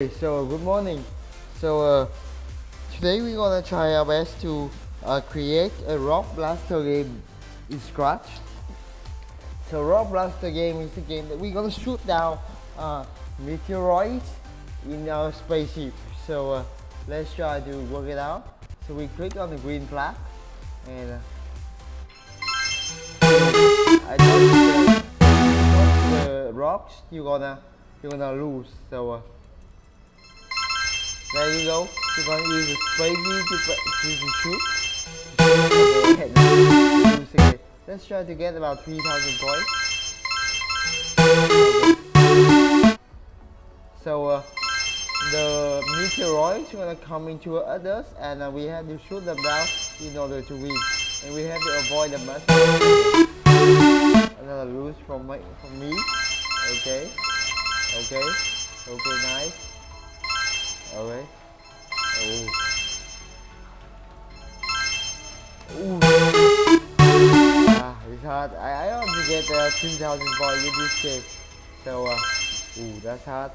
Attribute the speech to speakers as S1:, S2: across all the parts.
S1: So good morning. Today we're gonna try our best to create a rock blaster game in Scratch. So rock blaster game is a game that we're gonna shoot down meteoroids in our spaceship. Let's try to work it out. So we click on the green flag and I touch the rocks. You're gonna lose. There you go. You're gonna use the spray to shoot. Okay, lose again. Let's try to get about 3,000 points. So the meteoroids are gonna come into others, and we have to shoot them down in order to win. And we have to avoid the mushroom. Another lose from me. Okay, okay, okay, nice. Okay. Oh. Ooh. It's hard. I want to get 3,000 points in this game. That's hard.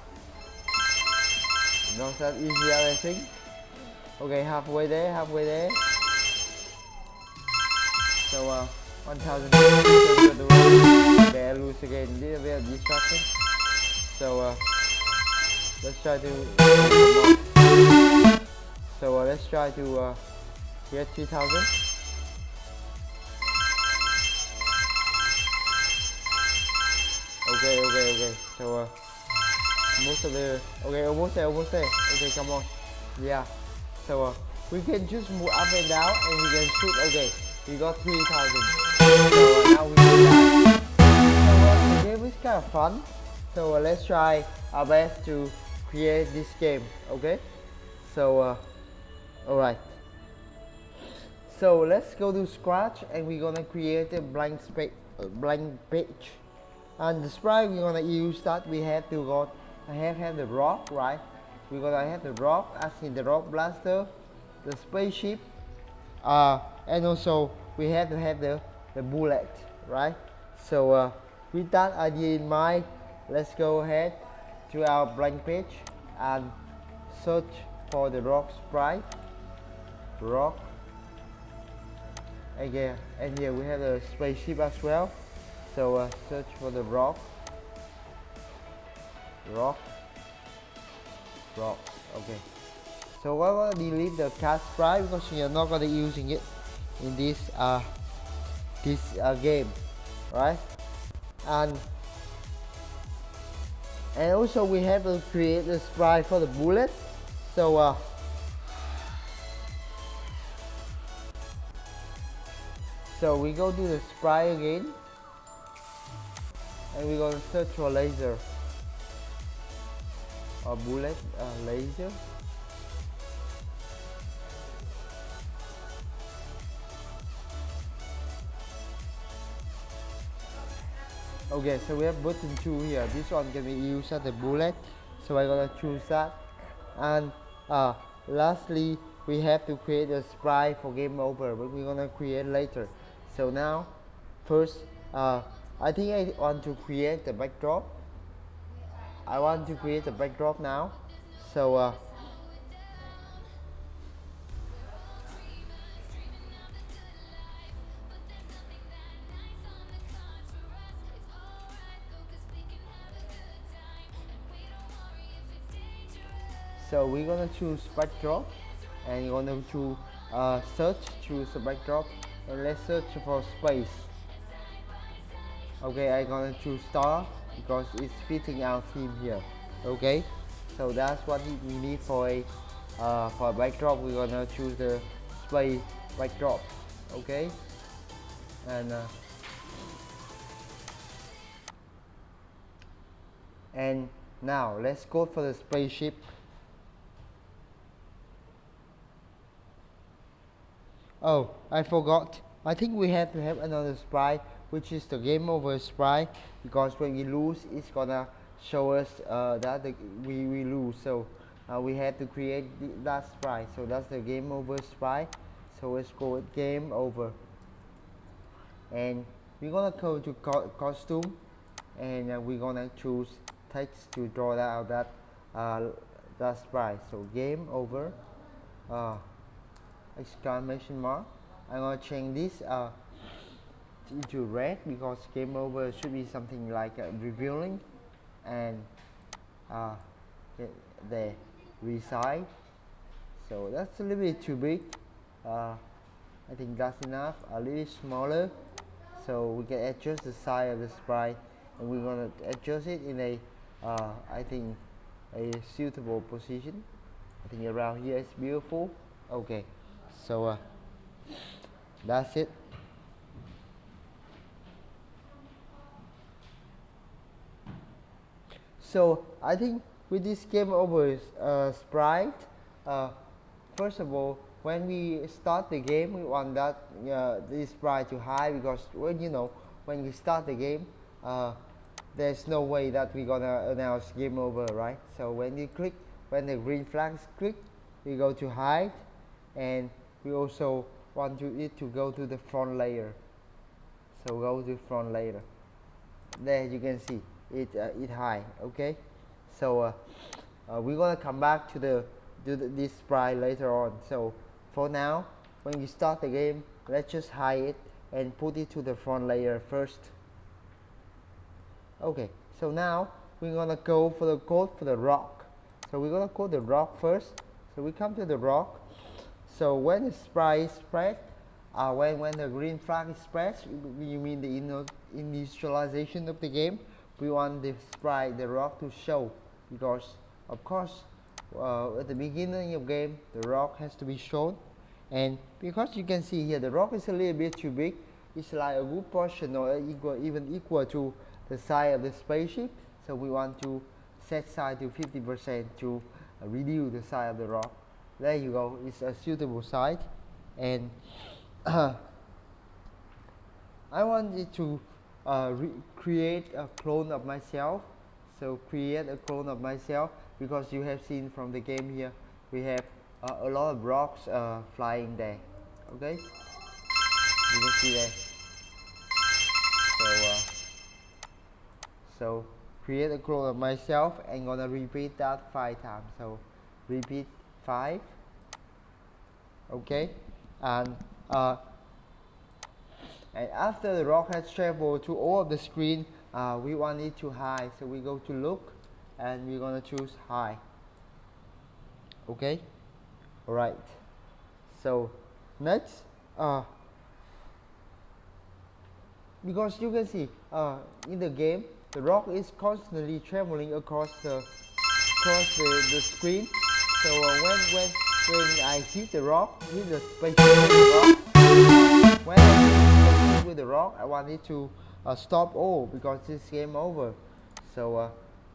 S1: Not that easy as I think. Okay, halfway there, halfway there. 1,000. Bear lose again. Little bit of distraction. Let's try to. Let's try to get 3,000. Okay. Most of the almost there. Okay, come on. Yeah. We can just move up and down, and we can shoot. Okay, we got 3,000. Now we can die. The game is kind of fun. Let's try our best to create this game. Okay. Alright. So let's go to Scratch, and we're gonna create a blank page. And the sprite we're gonna use that we have to have the rock, right? We're gonna have the rock, as in the rock blaster, the spaceship, and also we have to have the bullet, right? With that idea in mind, let's go ahead to our blank page and search for the rock sprite, rock. Again, and here we have the spaceship as well. Search for the rock. Okay. So we're gonna delete the cat sprite because we are not gonna using it in this game, right? And also we have to create the sprite for the bullet. So we go to the sprite again, and we're gonna search for laser or bullet, laser. Okay, so we have button 2 here. This one can be used as a bullet, so I'm gonna choose that. And lastly, we have to create a sprite for game over, but we're gonna create later. So now, first, I think I want to create the backdrop. I want to create the backdrop now. So we're gonna choose backdrop, and you're gonna choose choose the backdrop, and let's search for space. Okay, I'm gonna choose star because it's fitting our theme here. Okay, so that's what we need for a backdrop. We're gonna choose the space backdrop. Okay, and now let's go for the spaceship. Oh, I forgot. I think we have to have another sprite, which is the game over sprite, because when we lose, it's gonna show us that we lose. We have to create that sprite. So that's the game over sprite. So let's go with game over. And we're gonna go to costume, and we're gonna choose text to draw out that that sprite. So game over, exclamation mark. I'm gonna change this into red because game over should be something like revealing, and uh, the resize. So that's a little bit too big. I think that's enough. A little smaller, so we can adjust the size of the sprite, and we're gonna adjust it in a I think a suitable position. I think around here is beautiful. Okay, so that's it. So I think with this game over sprite, uh, first of all, when we start the game, we want that this sprite to high, because when we start the game, there's no way that we're gonna announce game over, right? So when you click, when the green flag is clicked, we go to hide, and we also want it to go to the front layer. So go to front layer. There you can see it high. Okay, so we're gonna come back to this sprite later on. So for now, when you start the game, let's just hide it and put it to the front layer first. Okay, so now we're gonna go for the code for the rock. So we're gonna code the rock first. So we come to the rock. So when the sprite is spread, when the green flag is spread, you mean the initialization of the game. We want the sprite, the rock, to show, because of course at the beginning of game the rock has to be shown, and because you can see here the rock is a little bit too big. It's like a good portion or even equal to the size of the spaceship. So we want to set size to 50% to reduce the size of the rock. There you go, it's a suitable size. And I want it to create a clone of myself. So create a clone of myself, because you have seen from the game here we have a lot of rocks flying there. Okay, you can see there. So create a clone of myself, and gonna repeat that 5 times. So repeat 5. Okay, and after the rock has traveled to all of the screen, we want it to high. So we go to look, and we're gonna choose high. Okay, all right. So next, because you can see in the game the rock is constantly traveling across the screen. So when I hit the rock, hit the space with the rock, when I hit with the rock, I want it to stop all, because it's game over. So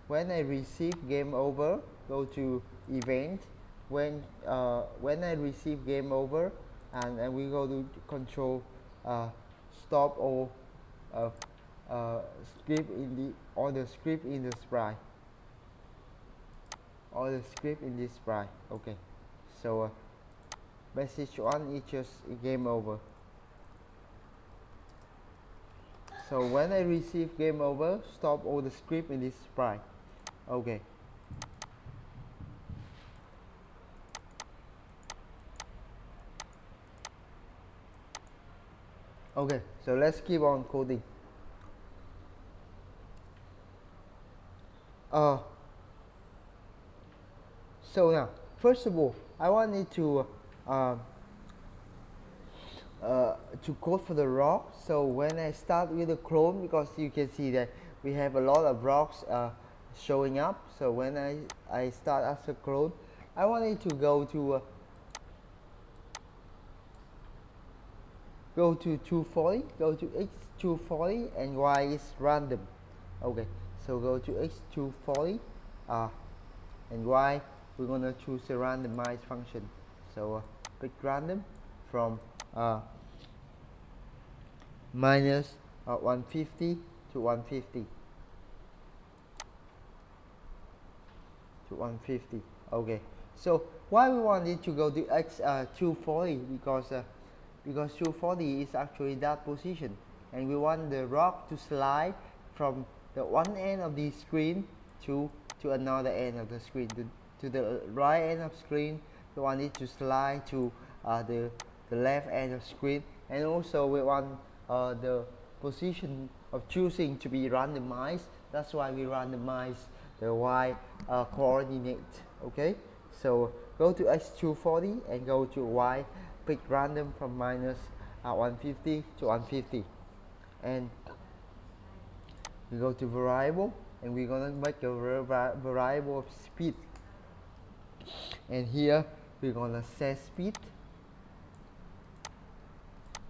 S1: when I receive game over, go to event. When I receive game over, and we go to control stop all script in the script in the sprite, or the script in this sprite. Okay, so message 1 is just game over. So when I receive game over, stop all the script in this sprite. Okay. Okay, so let's keep on coding. So now, first of all, I wanted to code for the rock. So when I start with the clone, because you can see that we have a lot of rocks showing up. So when I start as a clone, I wanted to go to 240, go to x240, and y is random. Okay, so go to x240 and y, we're gonna choose a randomized function. So pick random from minus 150 to 150 to 150. Okay, so why we want it to go to x240? Because 240 is actually that position, and we want the rock to slide from the one end of the screen to another end of the screen, to the right end of screen, we want it to slide to the left end of screen, and also we want the position of choosing to be randomized. That's why we randomize the y coordinate. Okay, so go to x240 and go to y, pick random from minus 150 to 150, and we go to variable, and we're gonna make a variable of speed, and here we're gonna set speed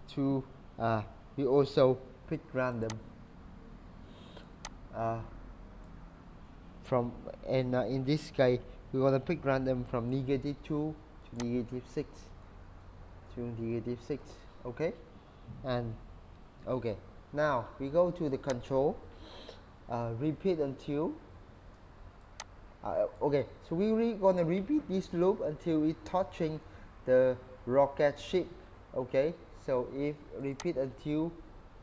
S1: to we also pick random from, and in this case we're gonna pick random from -2 to -6 to -6. Okay, and okay, now we go to the control, repeat until okay, so we're gonna repeat this loop until it touching the rocket ship. Okay, so if repeat until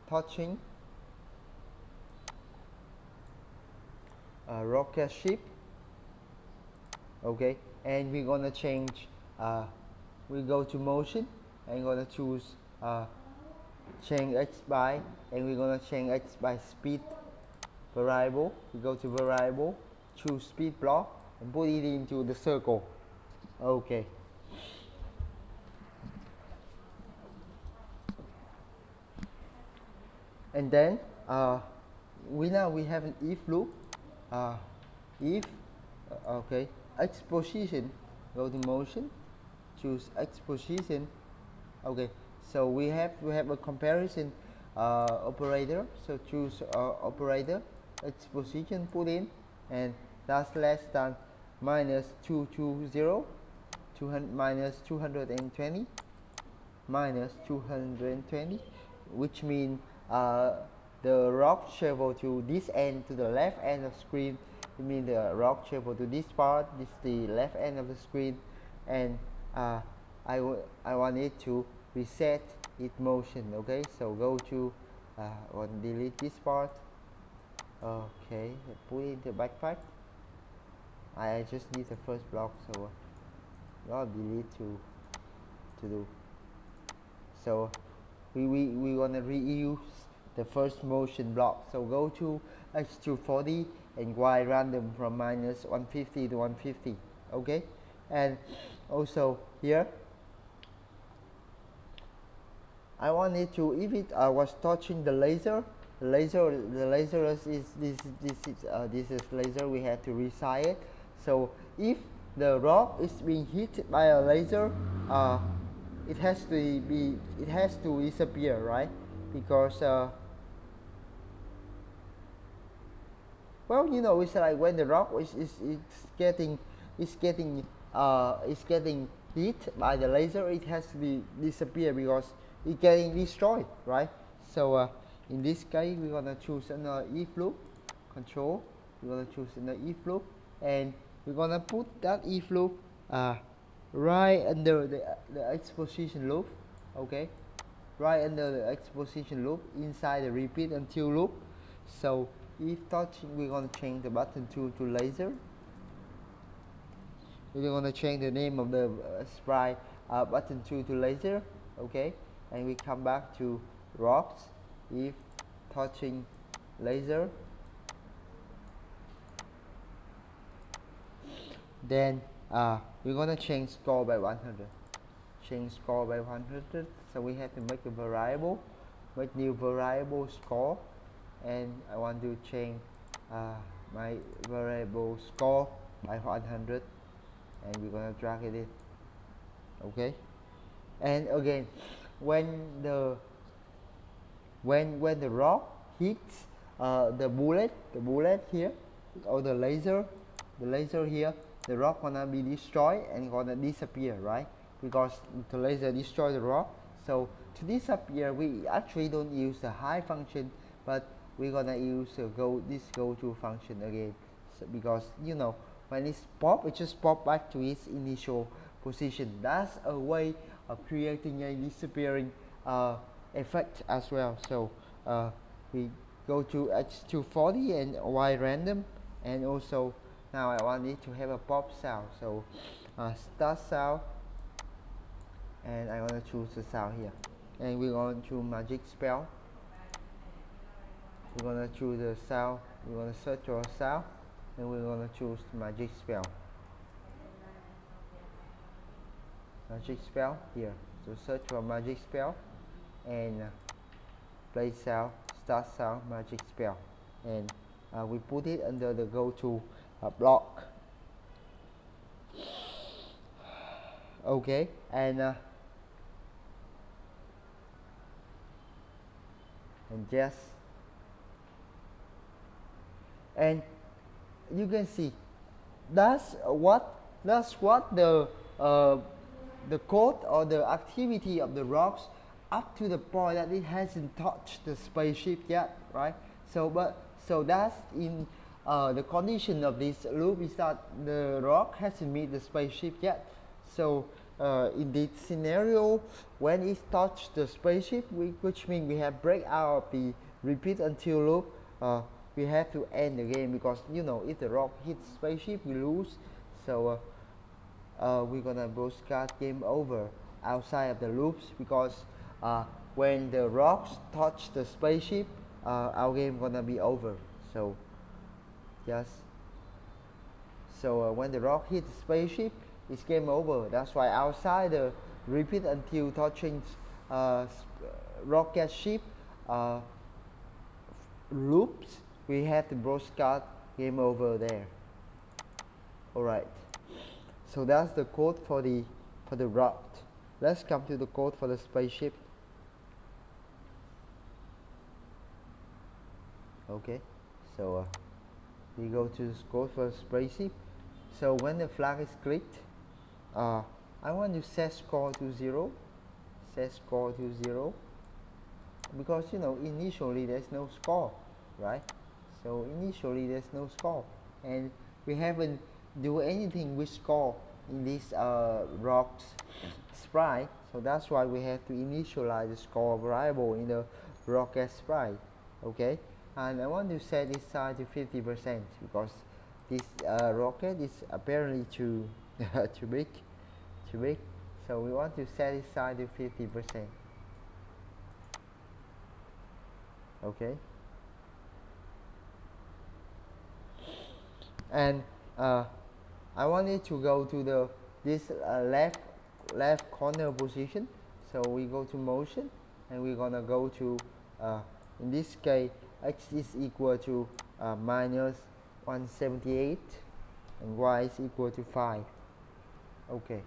S1: touching rocket ship. Okay, and we're gonna change, we go to motion and gonna choose change x by, and we're gonna change x by speed variable. We go to variable, choose speed block, and put it into the circle. Okay, and then we have an if loop. If okay, x position, go to motion, choose x position. Okay, so we have a comparison operator, so choose operator, x position, put in, and that's less than minus 220, minus 220, minus 220, which means the rock travel to this end, to the left end of screen. It means the rock travel to this part, this is the left end of the screen, and I want it to reset its motion. Okay, so go to delete this part. Okay, put it in the backpack. I just need the first block, so I'll delete to do. So we wanna reuse the first motion block. So go to x240 and y random from minus 150 to 150. Okay, and also here I wanted to, if it was touching the laser, the laser is this is laser, we had to resize it. So if the rock is being hit by a laser, it has to disappear, right? Because well, you know, it's like when the rock is getting hit by the laser, it has to disappear because it's getting destroyed, right? So in this case, we're gonna choose another if loop control. We're gonna choose another if loop, and we're gonna put that if loop right under the x position loop. Okay, right under the x position loop inside the repeat until loop. So if touching, we're gonna change the button to laser. We're gonna change the name of the sprite button to laser. Okay, and we come back to rocks. If touching laser, then we're gonna change score by 100. Change score by 100. So we have to make a variable, make new variable score, and I want to change my variable score by 100, and we're gonna drag it in. Okay, and again, when the rock hits the bullet here, or the laser here, the rock gonna be destroyed and gonna disappear, right? Because the laser destroy the rock. So to disappear, we actually don't use the hide function, but we're gonna use this go to function again. So because you know, when it's pop, it just pop back to its initial position. That's a way of creating a disappearing effect as well. So we go to x240 and y random, and also now I want it to have a pop sound, so start sound, and I'm gonna choose the sound here, and we're going to magic spell. We're gonna choose the sound, we're gonna search for a sound, and we're gonna choose magic spell. Magic spell here, so search for magic spell, and play sound, start sound, magic spell, and we put it under the go to block. Okay, and yes, and you can see that's what the code or the activity of the rocks up to the point that it hasn't touched the spaceship yet, right? So that's in the condition of this loop is that the rock hasn't met the spaceship yet. So in this scenario, when it touched the spaceship, which means we have break out of the repeat until loop, we have to end the game, because you know if the rock hits spaceship we lose. So we're gonna broadcast game over outside of the loops, because when the rocks touch the spaceship, our game gonna be over. So yes, so when the rock hits the spaceship, it's game over. That's why outside the repeat until touching rocket ship loops, we have to broadcast game over there. Alright, so that's the code for the route. Let's come to the code for the spaceship. Okay, so we go to the code for the spaceship. So when the flag is clicked, I want to set score to 0. Set score to 0, because you know initially there's no score, right? So initially there's no score, and we haven't do anything with score in this rocks sprite. So that's why we have to initialize the score variable in the rocket sprite. Okay, and I want to set this size to 50%, because this rocket is apparently too too big. So we want to set this size to 50%. Okay, and I want it to go to this left corner position. So we go to motion, and we're gonna go to in this case x is equal to minus 178 and y is equal to 5. Okay,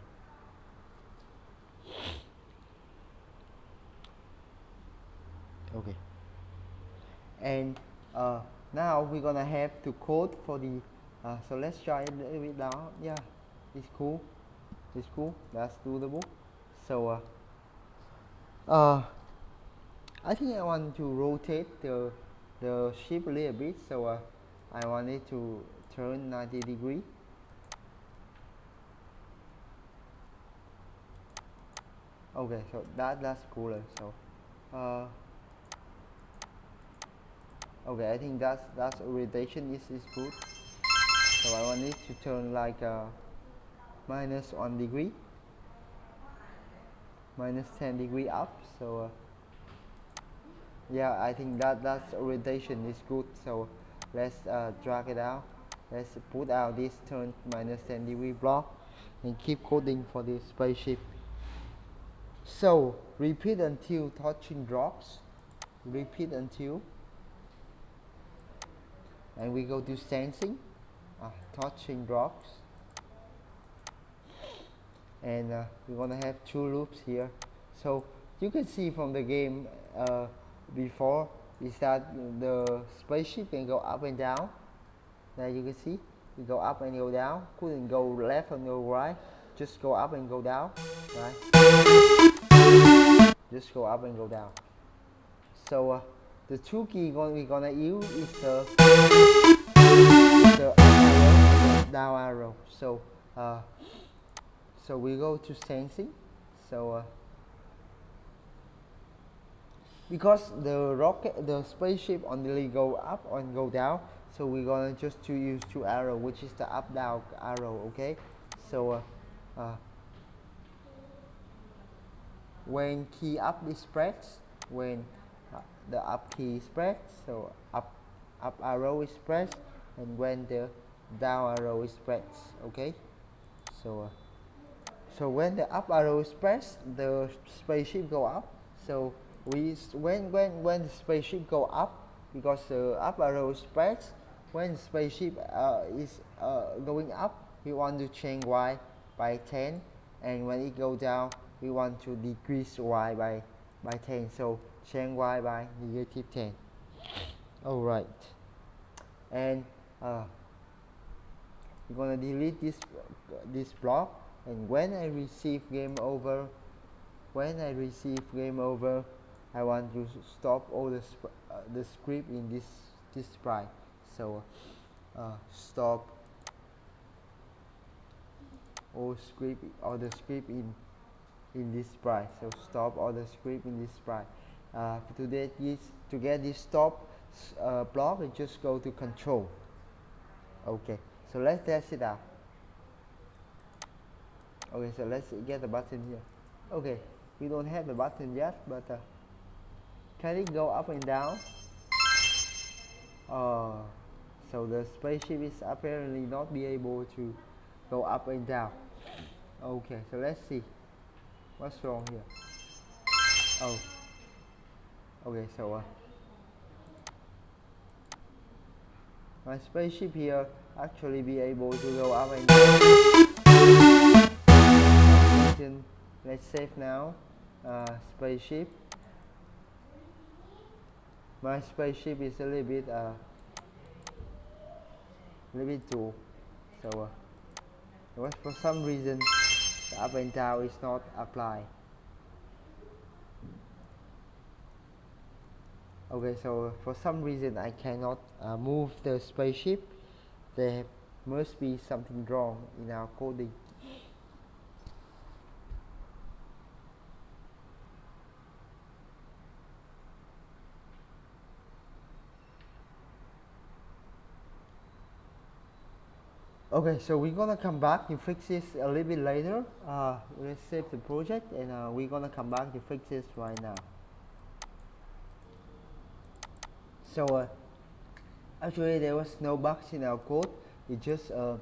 S1: and now we're gonna have to code for the so let's try it a little bit down. Yeah, it's cool, that's doable. So I think I want to rotate the ship a little bit, so I want it to turn 90 degrees. Okay, so that's cooler. So okay, I think that's orientation is good. So I want it to turn like minus 1 degree, minus 10 degree up. So yeah, I think that's orientation is good. So let's drag it out. Let's put out this turn minus 10 degree block and keep coding for this spaceship. So repeat until touching drops. Repeat until, and we go to sensing, touching drops, and we're gonna have 2 loops here. So you can see from the game before is that the spaceship can go up and down. Now you can see we go up and go down, couldn't go left and go right, just go up and go down, right? Just go up and go down. So the 2 key we're gonna use is the up arrow, down arrow. So so we go to sensing. So because the spaceship only go up and go down, so we're gonna just to use two arrow, which is the up down arrow. Okay, so when key up is pressed, when the up key is pressed, so up arrow is pressed, and when the down arrow is pressed. Okay, so so when the up arrow is pressed, the spaceship go up. So when the spaceship go up, because the up arrow is pressed, when the spaceship is going up, we want to change y by 10, and when it go down, we want to decrease y by 10. So change y by -10. All right, and we're gonna delete this block, and when I receive game over, I want to stop all the script in this sprite. So stop all the script in this sprite. So stop all the script in this sprite. To get this stop block, you just go to control. Okay, so let's test it out. Okay, so let's get the button here. Okay, we don't have the button yet, but can it go up and down? So the spaceship is apparently not be able to go up and down. Okay, so let's see what's wrong here. Oh, okay, so my spaceship here actually be able to go up and down. Let's save now. Spaceship. My spaceship is a little bit too. So for some reason the up and down is not applied. Okay, so for some reason I cannot move the spaceship. There must be something wrong in our coding. Okay, so we're gonna come back to fix this a little bit later. Let's save the project, and we're gonna come back to fix this right now. So actually there was no bugs in our code. It's just the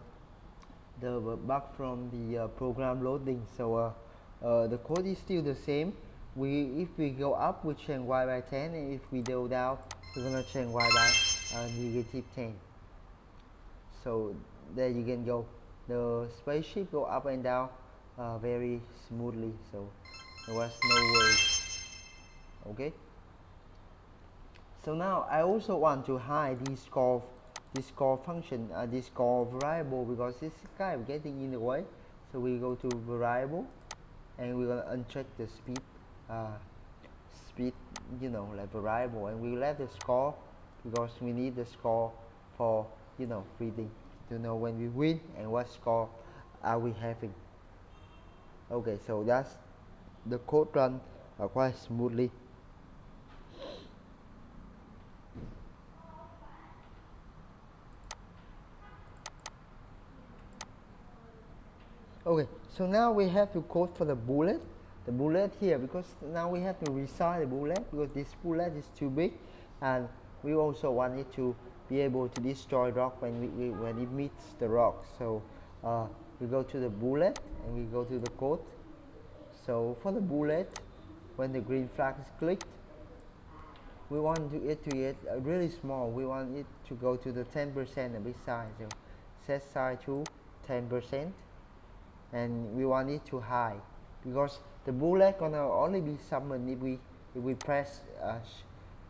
S1: bug from the program loading. So the code is still the same. If we go up, we change y by 10, and if we go down, we're gonna change y by -10. So there you can go. The spaceship go up and down very smoothly, so there was no worries. Okay. So now I also want to hide this call function, this call variable, because this is kind of getting in the way. So we go to variable, and we're gonna uncheck the speed, like variable, and we let the score, because we need the score for reading, to know when we win and what score are we having. Okay, so that's the code run quite smoothly. Okay, so now we have to code for the bullet here, because now we have to resize the bullet, because this bullet is too big, and we also want it to be able to destroy rock when it meets the rock. So we go to the bullet, and we go to the code. So for the bullet, when the green flag is clicked, we want it to get really small. We want it to go to the 10% a bit size. So set size to 10%, and we want it to high, because the bullet gonna only be summoned if we press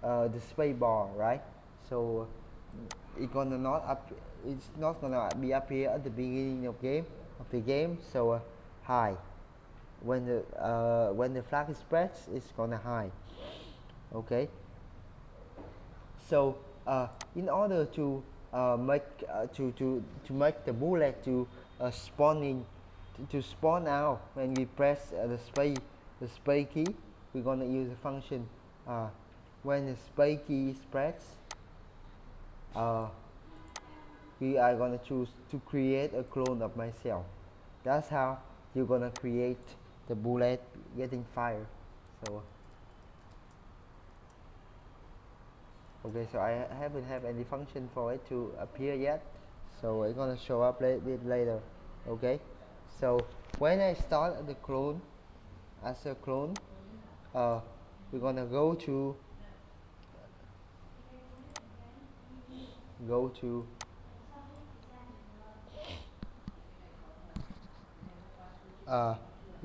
S1: the space bar, right? So it's not gonna be up here at the beginning of the game. So high. When the flag is pressed, it's gonna high. Okay. So in order to make the bullet to spawn out when we press the space key, we're gonna use a function when the space key is pressed, we are gonna choose to create a clone of myself. That's how you're gonna create the bullet getting fired. So okay, so I haven't have any function for it to appear yet, so it's gonna show up a bit later. Okay, so when I start the clone as a clone, we're gonna go to go to uh,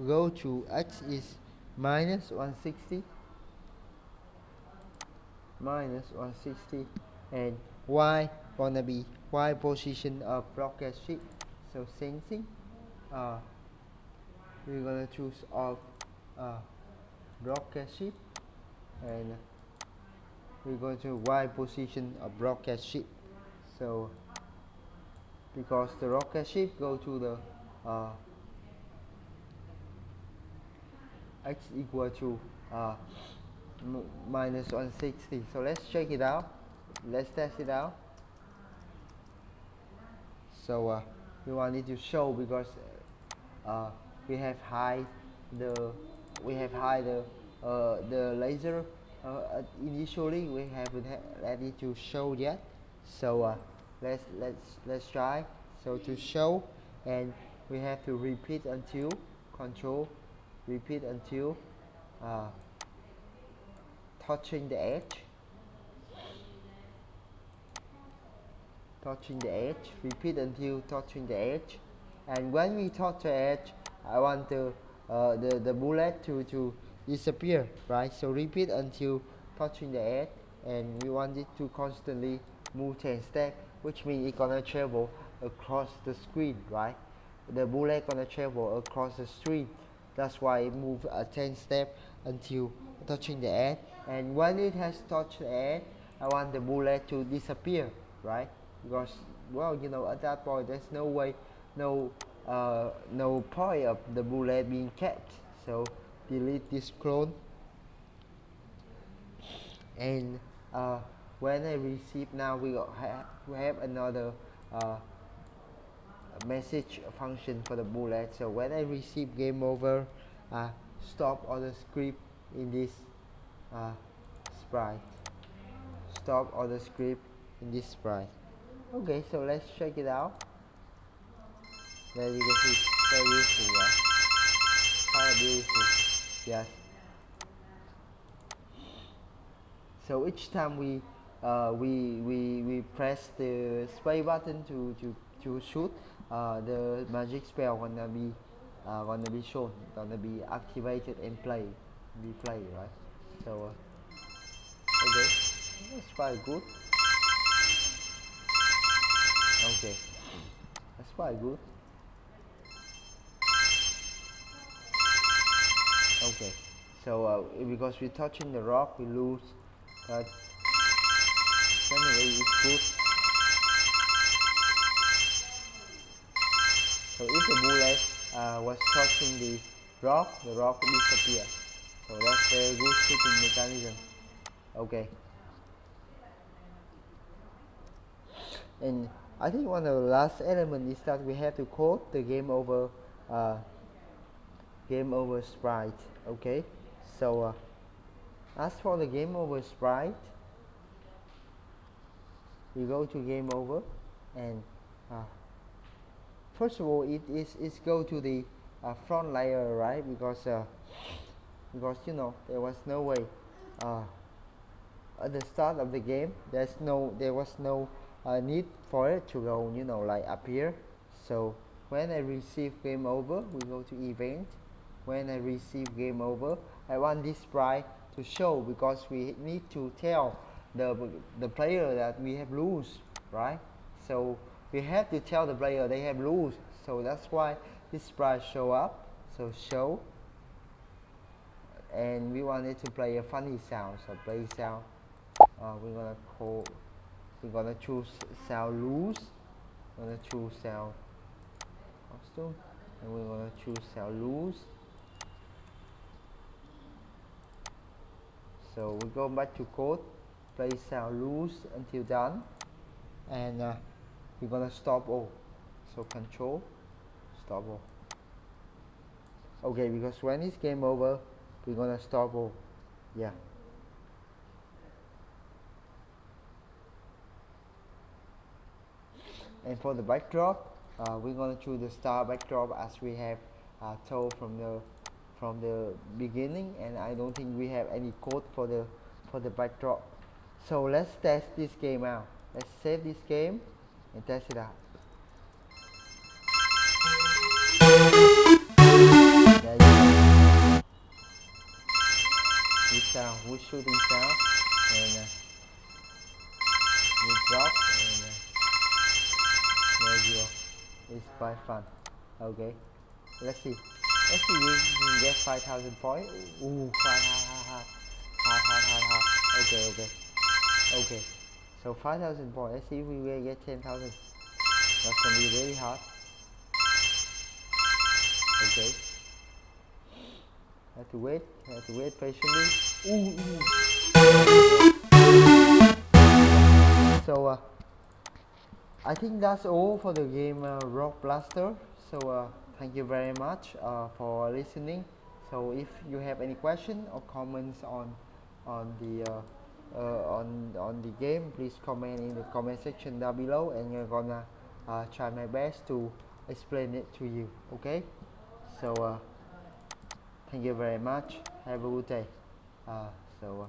S1: go to x is minus 160 and y gonna be y position of rocket ship. So sensing, uh, we're gonna choose of rocket ship, and we're going to y position of rocket ship. So because the rocket ship go to the x equal to minus 160. So let's check it out, let's test it out. So we wanted to show because we have hide the the laser. Initially we haven't ready to show yet, so let's try. So to show, and we have to repeat until control, repeat until uh, touching the edge, repeat until touching the edge. And when we touch the edge, I want the bullet to disappear, right? So repeat until touching the edge, and we want it to constantly move 10 steps, which means it's gonna travel across the screen, right? The bullet gonna travel across the screen. That's why it moves 10 steps until touching the edge. And when it has touched the edge, I want the bullet to disappear, right? Because, well, you know, at that point there's no way, no point of the bullet being kept. So delete this clone, and when I receive, now we have another message function for the bullet. So when I receive game over, stop all the script in this sprite, stop all the script in this sprite. Okay, so let's check it out. There you can see, very beautiful, right? Quite beautiful, yes. So each time we press the space button to shoot, the magic spell gonna be shown, gonna be activated and be played, right? So okay, that's quite good. Okay, that's quite good. Okay, so because we're touching the rock, we lose. But anyway, it's good. So if the bullet was touching the rock disappears. So that's a good shooting mechanism. Okay. And I think one of the last elements is that we have to code the game over sprite. Okay. So as for the game over sprite, we go to game over, and first of all, it's go to the front layer, right? Because you know there was no way at the start of the game. There was no need for it to go, you know, like up here. So when I receive game over, we go to event. When I receive game over, I want this sprite to show because we need to tell the player that we have lose, right? So we have to tell the player they have lose. So that's why this sprite show up. So show, and we wanted to play a funny sound. So play sound. We're gonna choose sound lose. We're gonna choose sound costume, and we're gonna choose sound lose. So we go back to code, play sound lose until done, and we're gonna stop all. So control, stop all. Okay, because when it's game over, we're gonna stop all. Yeah. And for the backdrop, we're gonna choose the star backdrop as we have told from the beginning, and I don't think we have any code for the backdrop. So let's test this game out. Let's save this game and test it out. There you go. Wood sound, wood shooting sound, and wood drop, and there you go. It's quite fun. Okay, let's see. Let's see if we can get 5,000 points. Ooh, hard. Okay, okay, okay. So 5,000 points. Let's see if we will get 10,000. That's gonna be really hard. Okay. Have to wait patiently. Ooh, ooh. So I think that's all for the game Rock Blaster. So thank you very much for listening. So if you have any question or comments on the on the game, please comment in the comment section down below, and I'm gonna try my best to explain it to you. Okay? So thank you very much. Have a good day. So.